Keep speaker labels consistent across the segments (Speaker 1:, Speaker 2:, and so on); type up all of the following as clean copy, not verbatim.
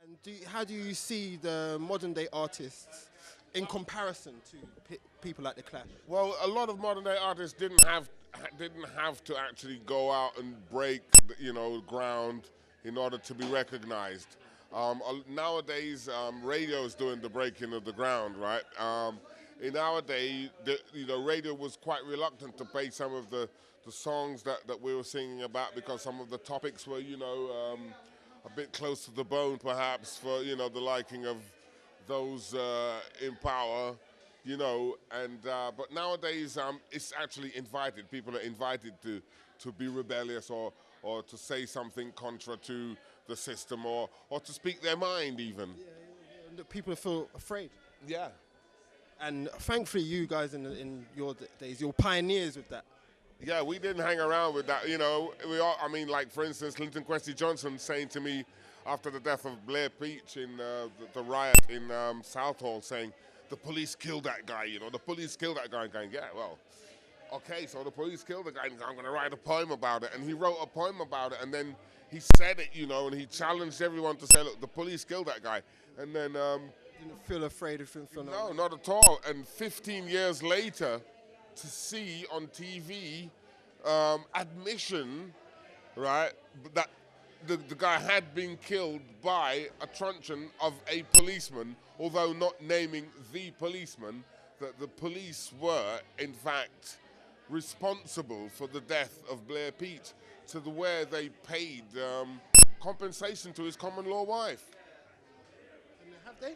Speaker 1: And how do you see the modern day artists in comparison to people like the Clash?
Speaker 2: Well, a lot of modern day artists didn't have to actually go out and break, ground in order to be recognized. Nowadays, radio is doing the breaking of the ground, right? In our day, radio was quite reluctant to play some of the songs that we were singing about because some of the topics were, a bit close to the bone, perhaps, for, the liking of those in power, but nowadays it's actually invited. People are invited to be rebellious or to say something contra to the system or to speak their mind even.
Speaker 1: Yeah. People feel afraid.
Speaker 2: Yeah.
Speaker 1: And thankfully you guys in your days, you're pioneers with that.
Speaker 2: Yeah, we didn't hang around with that, like for instance, Linton Kwesi Johnson saying to me after the death of Blair Peach in the riot in Southall, saying, the police killed that guy, the police killed that guy. And going, yeah, well, okay, so the police killed the guy, and I'm going to write a poem about it. And he wrote a poem about it, and then he said it, and he challenged everyone to say, look, the police killed that guy. And then...
Speaker 1: didn't feel afraid of him?
Speaker 2: No, not at all. And 15 years later, to see on TV admission, right, that the guy had been killed by a truncheon of a policeman, although not naming the policeman, that the police were, in fact, responsible for the death of Blair Peach, to the where they paid compensation to his common law wife.
Speaker 1: And have they?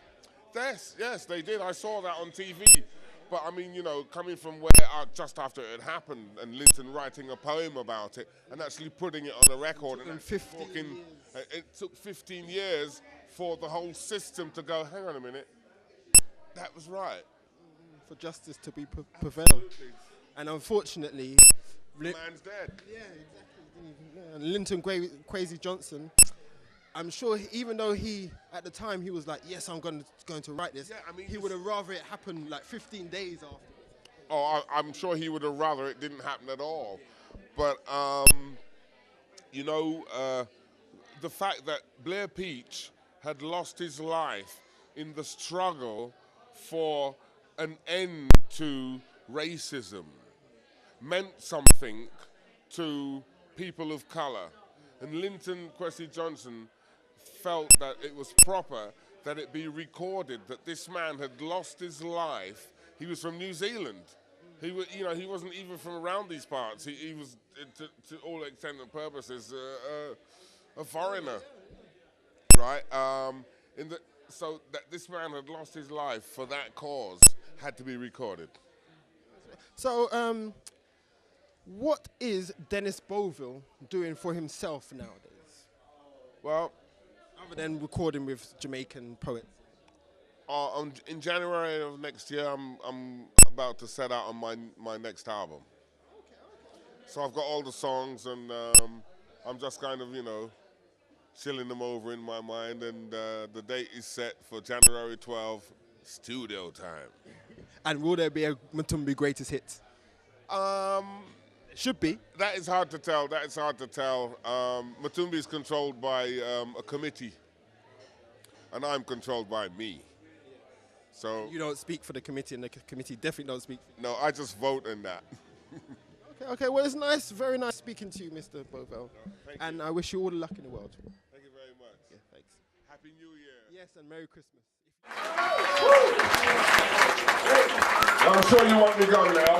Speaker 2: Yes, they did. I saw that on TV. But I mean, coming from where just after it had happened, and Linton writing a poem about it, and actually putting it on a record, it took 15 years for the whole system to go, hang on a minute, that was right.
Speaker 1: For justice to be prevailed. And unfortunately...
Speaker 2: The man's dead.
Speaker 1: Yeah, exactly. And Linton Kwesi Johnson, I'm sure even though at the time he was like, yes, I'm going to write this, he would have rather it happen like 15 days after.
Speaker 2: Oh, I'm sure he would have rather it didn't happen at all. But, the fact that Blair Peach had lost his life in the struggle for an end to racism meant something to people of color. And Linton Kwesi Johnson felt that it was proper that it be recorded that this man had lost his life. He was from New Zealand. He wasn't even from around these parts. He was, to all extent and purposes, a foreigner, right? So that this man had lost his life for that cause had to be recorded.
Speaker 1: So, what is Dennis Bovell doing for himself nowadays?
Speaker 2: Well,
Speaker 1: other than recording with Jamaican poets.
Speaker 2: In January of next year, I'm about to set out on my next album. So I've got all the songs, and I'm just kind of, chilling them over in my mind, and the date is set for January 12th, studio time.
Speaker 1: And will there be a Matumbi greatest hits? Should be.
Speaker 2: That is hard to tell. Matumbi is controlled by a committee, and I'm controlled by me. So
Speaker 1: you don't speak for the committee, and the committee definitely don't speak for you.
Speaker 2: No, I just vote in that.
Speaker 1: Okay. Well, it's nice, very nice speaking to you, Mr. Bovell.
Speaker 2: And
Speaker 1: I wish you all the luck in the world.
Speaker 2: Thank you very much.
Speaker 1: Yeah, thanks.
Speaker 2: Happy New Year.
Speaker 1: Yes, and Merry Christmas.
Speaker 2: I'm sure you want me gone now.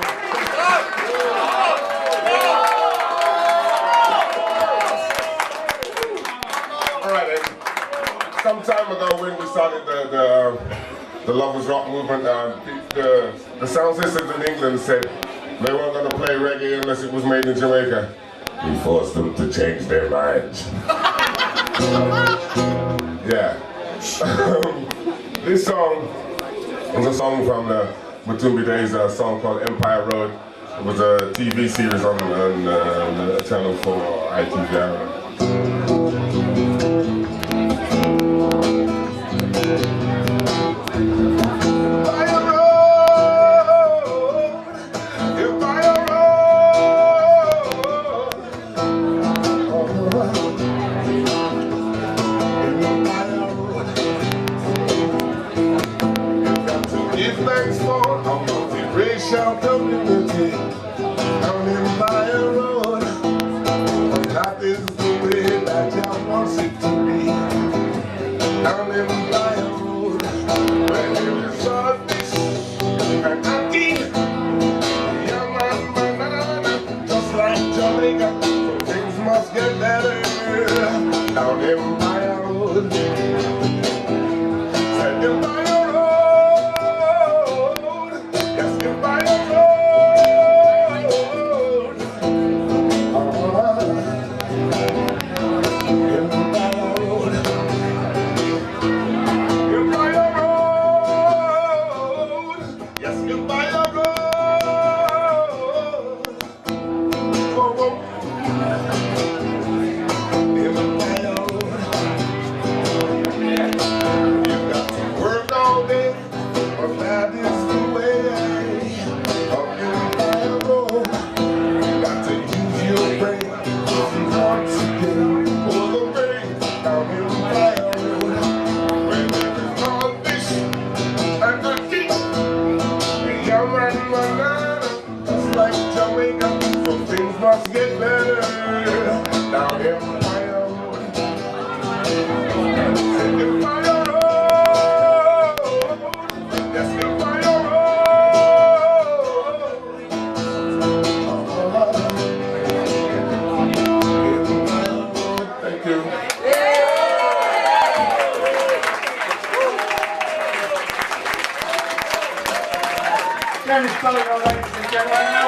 Speaker 2: All right, then. Some time ago when we started the Lovers Rock movement, the sound systems in England said they weren't going to play reggae unless it was made in Jamaica. We forced them to change their minds. Yeah. This song is a song from the Matumbi days, a song called Empire Road. It was a TV series on Channel 4, ITV. Jamaica, so things must get better down Empire Road. Said Empire Road, yes, Empire Road. Empire Road, Empire Road, yes, Empire Road. Must get better down Empire Road. Empire Road, yes, Empire Road. Thank you.
Speaker 3: Dennis Bovell, ladies and gentlemen.